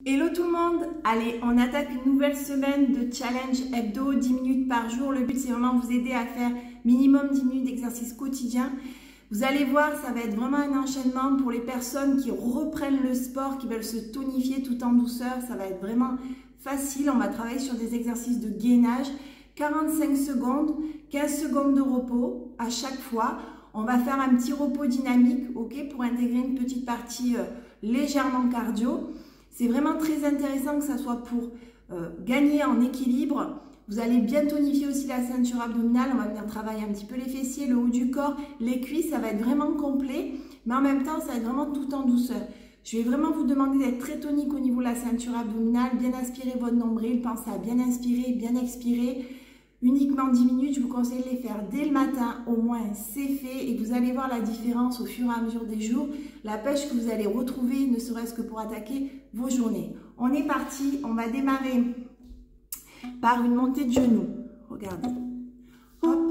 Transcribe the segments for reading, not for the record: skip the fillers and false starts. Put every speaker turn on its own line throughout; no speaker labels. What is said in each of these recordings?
Hello tout le monde, allez on attaque une nouvelle semaine de challenge hebdo, 10 minutes par jour. Le but c'est vraiment vous aider à faire minimum 10 minutes d'exercice quotidien. Vous allez voir, ça va être vraiment un enchaînement pour les personnes qui reprennent le sport, qui veulent se tonifier tout en douceur. Ça va être vraiment facile, on va travailler sur des exercices de gainage, 45 secondes, 15 secondes de repos à chaque fois. On va faire un petit repos dynamique, ok, pour intégrer une petite partie légèrement cardio. C'est vraiment très intéressant que ça soit pour gagner en équilibre. Vous allez bien tonifier aussi la ceinture abdominale. On va venir travailler un petit peu les fessiers, le haut du corps, les cuisses. Ça va être vraiment complet, mais en même temps, ça va être vraiment tout en douceur. Je vais vraiment vous demander d'être très tonique au niveau de la ceinture abdominale. Bien aspirer votre nombril. Pensez à bien inspirer, bien expirer. Uniquement 10 minutes, je vous conseille de les faire dès le matin, au moins c'est fait et vous allez voir la différence au fur et à mesure des jours, la pêche que vous allez retrouver, ne serait-ce que pour attaquer vos journées. On est parti, on va démarrer par une montée de genoux. Regardez. Hop.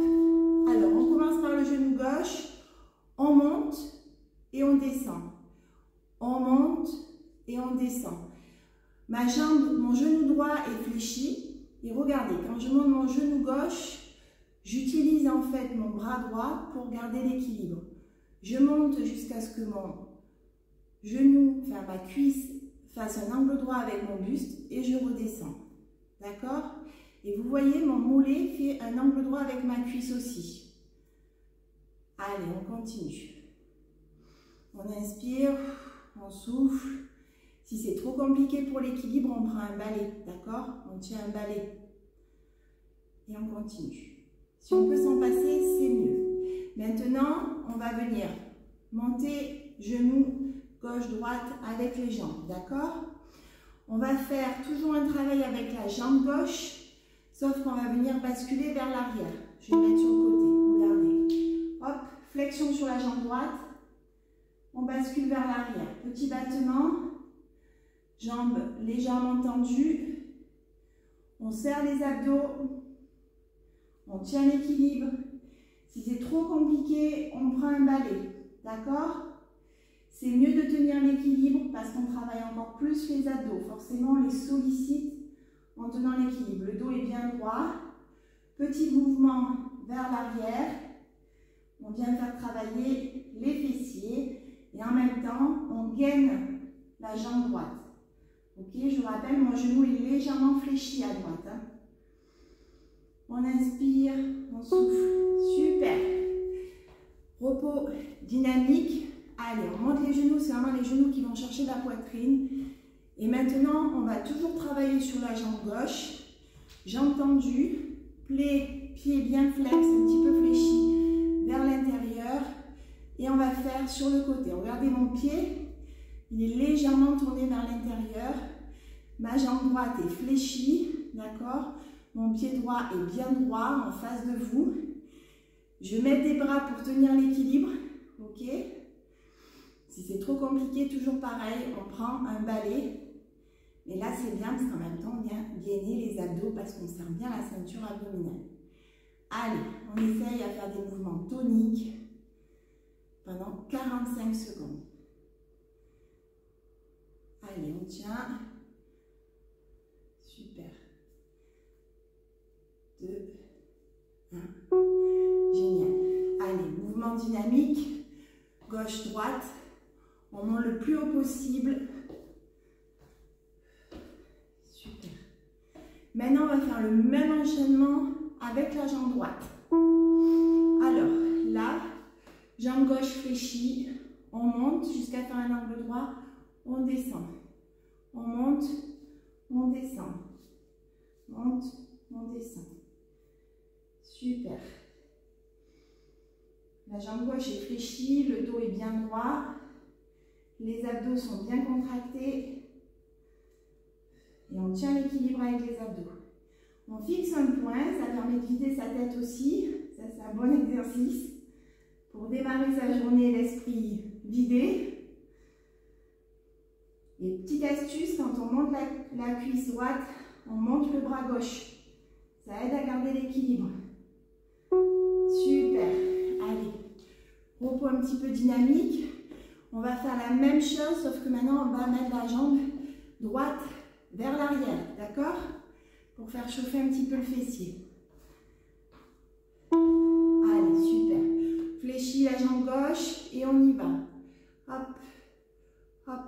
Alors, on commence par le genou gauche, on monte et on descend. On monte et on descend. Ma jambe, mon genou droit est fléchi. Et regardez, quand je monte mon genou gauche, j'utilise en fait mon bras droit pour garder l'équilibre. Je monte jusqu'à ce que mon genou, enfin ma cuisse, fasse un angle droit avec mon buste et je redescends. D'accord? Et vous voyez, mon mollet fait un angle droit avec ma cuisse aussi. Allez, on continue. On inspire, on souffle. Si c'est trop compliqué pour l'équilibre, on prend un balai, d'accord? On tient un balai. Et on continue. Si on peut s'en passer, c'est mieux. Maintenant, on va venir monter genou gauche-droite avec les jambes, d'accord? On va faire toujours un travail avec la jambe gauche, sauf qu'on va venir basculer vers l'arrière. Je vais mettre sur le côté, regardez. Hop, flexion sur la jambe droite. On bascule vers l'arrière. Petit battement. Jambes légèrement tendues, on serre les abdos, on tient l'équilibre. Si c'est trop compliqué, on prend un balai, d'accord? C'est mieux de tenir l'équilibre parce qu'on travaille encore plus les abdos. Forcément, on les sollicite en tenant l'équilibre. Le dos est bien droit. Petit mouvement vers l'arrière. On vient faire travailler les fessiers et en même temps, on gaine la jambe droite. Ok, je vous rappelle, mon genou est légèrement fléchi à droite. Hein. On inspire, on souffle. Super. Repos dynamique. Allez, on monte les genoux, c'est vraiment les genoux qui vont chercher la poitrine. Et maintenant, on va toujours travailler sur la jambe gauche. Jambe tendue, pied bien flex, un petit peu fléchi vers l'intérieur. Et on va faire sur le côté. Regardez mon pied. Il est légèrement tourné vers l'intérieur. Ma jambe droite est fléchie, d'accord? Mon pied droit est bien droit en face de vous. Je mets des bras pour tenir l'équilibre, ok? Si c'est trop compliqué, toujours pareil, on prend un balai. Mais là, c'est bien parce qu'en même temps, on vient gainer les abdos parce qu'on serre bien la ceinture abdominale. Allez, on essaye à faire des mouvements toniques pendant 45 secondes. Allez, on tient. Super. 2, 1. Génial. Allez, mouvement dynamique. Gauche-droite. On monte le plus haut possible. Super. Maintenant, on va faire le même enchaînement avec la jambe droite. Alors, là, jambe gauche fléchie. On monte jusqu'à faire un angle droit. On descend. On monte, on descend. Monte, on descend. Super. La jambe gauche est fléchie, le dos est bien droit. Les abdos sont bien contractés. Et on tient l'équilibre avec les abdos. On fixe un point, ça permet de vider sa tête aussi. Ça, c'est un bon exercice pour démarrer sa journée, l'esprit vidé. Et petite astuce, quand on monte la cuisse droite, on monte le bras gauche. Ça aide à garder l'équilibre. Super. Allez. Repos un petit peu dynamique. On va faire la même chose, sauf que maintenant, on va mettre la jambe droite vers l'arrière, d'accord? Pour faire chauffer un petit peu le fessier. Allez, super. Fléchis la jambe gauche et on y va. Hop, hop.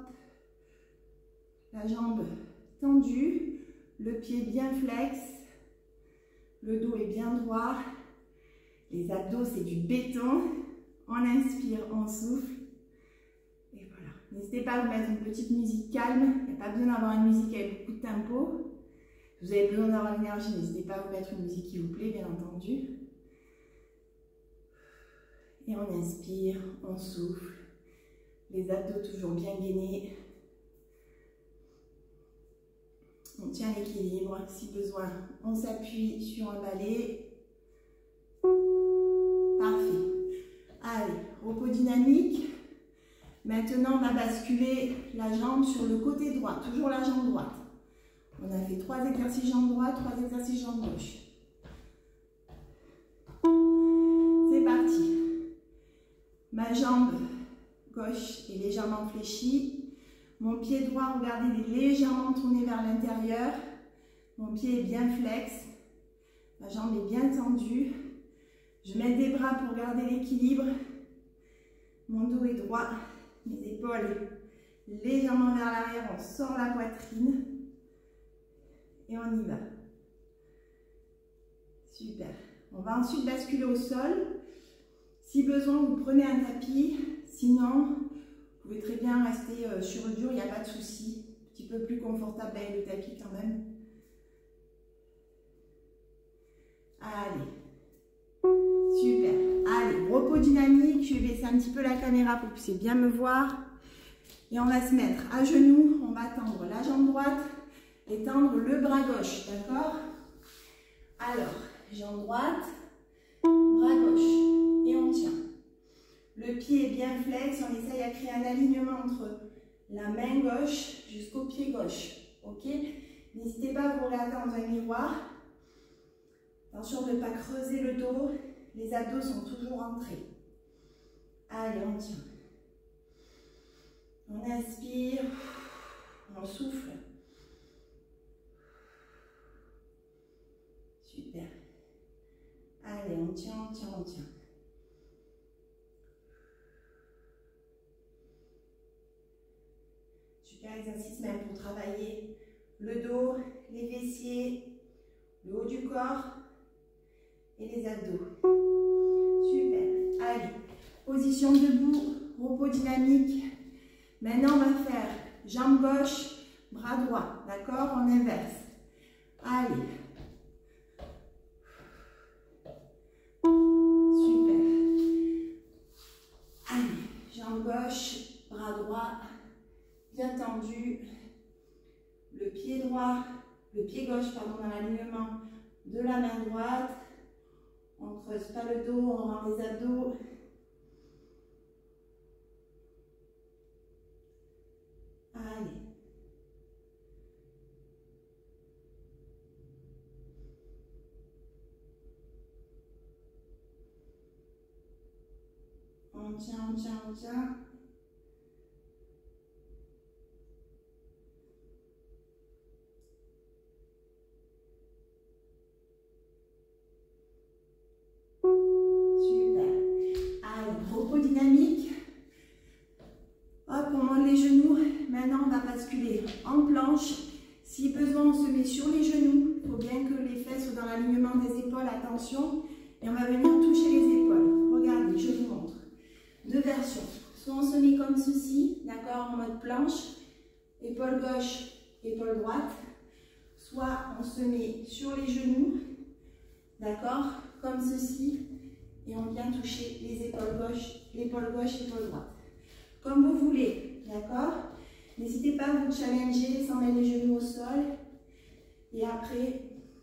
La jambe tendue, le pied bien flex, le dos est bien droit, les abdos c'est du béton. On inspire, on souffle. Et voilà. N'hésitez pas à vous mettre une petite musique calme. Il n'y a pas besoin d'avoir une musique avec beaucoup de tempo. Vous avez besoin d'avoir l'énergie. N'hésitez pas à vous mettre une musique qui vous plaît, bien entendu. Et on inspire, on souffle. Les abdos toujours bien gainés. On tient l'équilibre. Si besoin, on s'appuie sur un balai. Parfait. Allez, repos dynamique. Maintenant, on va basculer la jambe sur le côté droit. Toujours la jambe droite. On a fait 3 exercices jambe droite, 3 exercices jambe gauche. C'est parti. Ma jambe gauche est légèrement fléchie. Mon pied droit, regardez, il est légèrement tourné vers l'intérieur. Mon pied est bien flex. Ma jambe est bien tendue. Je mets des bras pour garder l'équilibre. Mon dos est droit. Mes épaules légèrement vers l'arrière. On sort la poitrine. Et on y va. Super. On va ensuite basculer au sol. Si besoin, vous prenez un tapis. Sinon, vous pouvez très bien rester sur le dur. Il n'y a pas de souci. Un petit peu plus confortable avec le tapis quand même. Allez. Super. Allez, repos dynamique. Je vais baisser un petit peu la caméra pour que vous puissiez bien me voir. Et on va se mettre à genoux. On va tendre la jambe droite et tendre le bras gauche. D'accord? Alors, jambe droite, bras gauche. Et on tient. Le pied est bien flex. On essaye à créer un alignement entre la main gauche jusqu'au pied gauche. Ok? N'hésitez pas à vous regarder dans un miroir. Attention de ne pas creuser le dos. Les abdos sont toujours entrés. Allez, on tient. On inspire. On souffle. Super. Allez, on tient, on tient, on tient. Super exercice même pour travailler le dos, les fessiers, le haut du corps et les abdos. Super. Allez, position debout, repos dynamique. Maintenant, on va faire jambe gauche, bras droit. D'accord? En inverse. Allez. Super. Allez, jambe gauche, bras droit, bien tendu. Le pied droit, le pied gauche, pardon, dans l'alignement de la main droite. On ne creuse pas le dos, on rend les abdos. Allez. On tient, on tient, on tient. Super. Allez, repos dynamique. Hop, on monte les genoux. Maintenant, on va basculer en planche. Si besoin, on se met sur les genoux. Il faut bien que les fesses soient dans l'alignement des épaules. Attention. Et on va venir toucher les épaules. Regardez, je vous montre. Deux versions. Soit on se met comme ceci, d'accord, en mode planche. Épaule gauche, épaule droite. Soit on se met sur les genoux, d'accord, comme ceci. Et on vient toucher les épaules gauche, épaule droite. Comme vous voulez, d'accord? N'hésitez pas à vous challenger sans mettre les genoux au sol. Et après,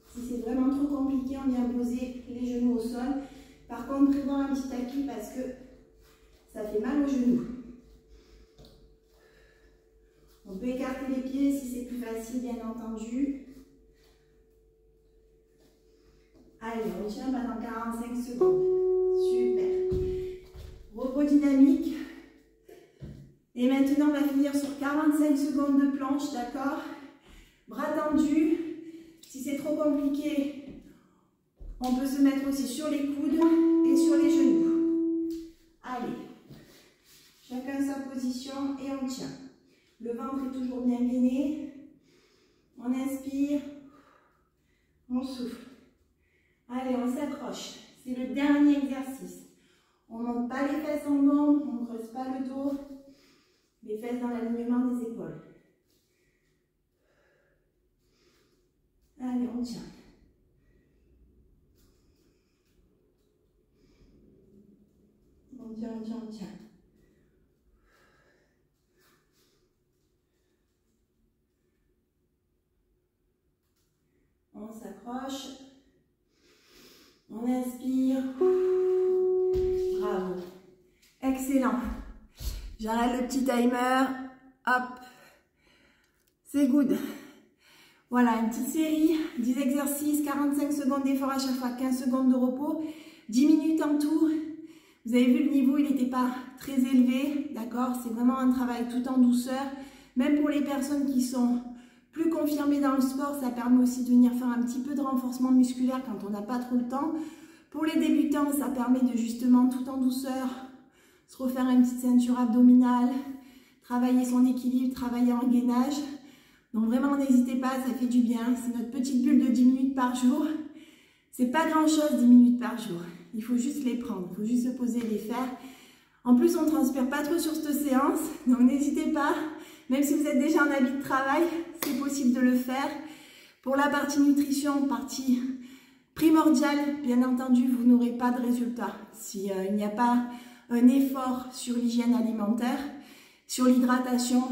si c'est vraiment trop compliqué, on vient poser les genoux au sol. Par contre, prévoyez un petit tapis parce que ça fait mal aux genoux. On peut écarter les pieds si c'est plus facile, bien entendu. Allez, on tient pendant 45 secondes. Super. Repos dynamique. Et maintenant, on va finir sur 45 secondes de planche, d'accord? Bras tendus. Si c'est trop compliqué, on peut se mettre aussi sur les coudes et sur les genoux. Allez, chacun sa position et on tient. Le ventre est toujours bien gainé. On inspire, on souffle. Allez, on s'accroche. C'est le dernier exercice. On ne monte pas les fesses en bas, on ne creuse pas le dos. Les fesses dans l'alignement des épaules. Allez, on tient. On tient, on tient, on tient. On s'accroche. On inspire. Bravo. Excellent. J'arrête le petit timer. Hop. C'est good. Voilà, une petite série, 10 exercices, 45 secondes d'effort à chaque fois, 15 secondes de repos, 10 minutes en tout. Vous avez vu le niveau, il n'était pas très élevé, d'accord? C'est vraiment un travail tout en douceur. Même pour les personnes qui sont plus confirmées dans le sport, ça permet aussi de venir faire un petit peu de renforcement musculaire quand on n'a pas trop le temps. Pour les débutants, ça permet de justement, tout en douceur, se refaire une petite ceinture abdominale, travailler son équilibre, travailler en gainage. Donc vraiment, n'hésitez pas, ça fait du bien. C'est notre petite bulle de 10 minutes par jour. C'est pas grand chose 10 minutes par jour. Il faut juste les prendre, il faut juste se poser et les faire. En plus, on ne transpire pas trop sur cette séance, donc n'hésitez pas. Même si vous êtes déjà en habit de travail, c'est possible de le faire. Pour la partie nutrition, partie primordiale, bien entendu, vous n'aurez pas de résultat s'il n'y a pas un effort sur l'hygiène alimentaire, sur l'hydratation.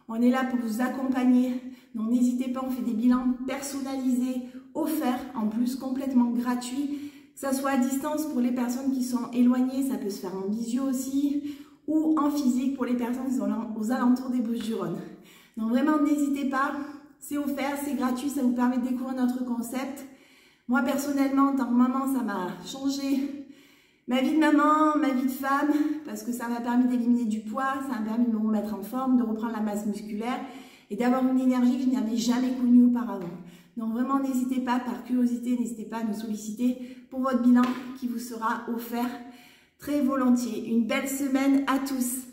On est là pour vous accompagner, donc n'hésitez pas, on fait des bilans personnalisés, offerts, en plus complètement gratuits, que ça soit à distance pour les personnes qui sont éloignées, ça peut se faire en visio aussi, ou en physique pour les personnes qui sont aux alentours des Bouches-du-Rhône. Donc vraiment, n'hésitez pas, c'est offert, c'est gratuit, ça vous permet de découvrir notre concept. Moi personnellement, en tant que maman, ça m'a changé ma vie de maman, ma vie de femme, parce que ça m'a permis d'éliminer du poids, ça m'a permis de me remettre en forme, de reprendre la masse musculaire et d'avoir une énergie que je n'avais jamais connue auparavant. Donc vraiment, n'hésitez pas, par curiosité, n'hésitez pas à nous solliciter pour votre bilan qui vous sera offert très volontiers. Une belle semaine à tous.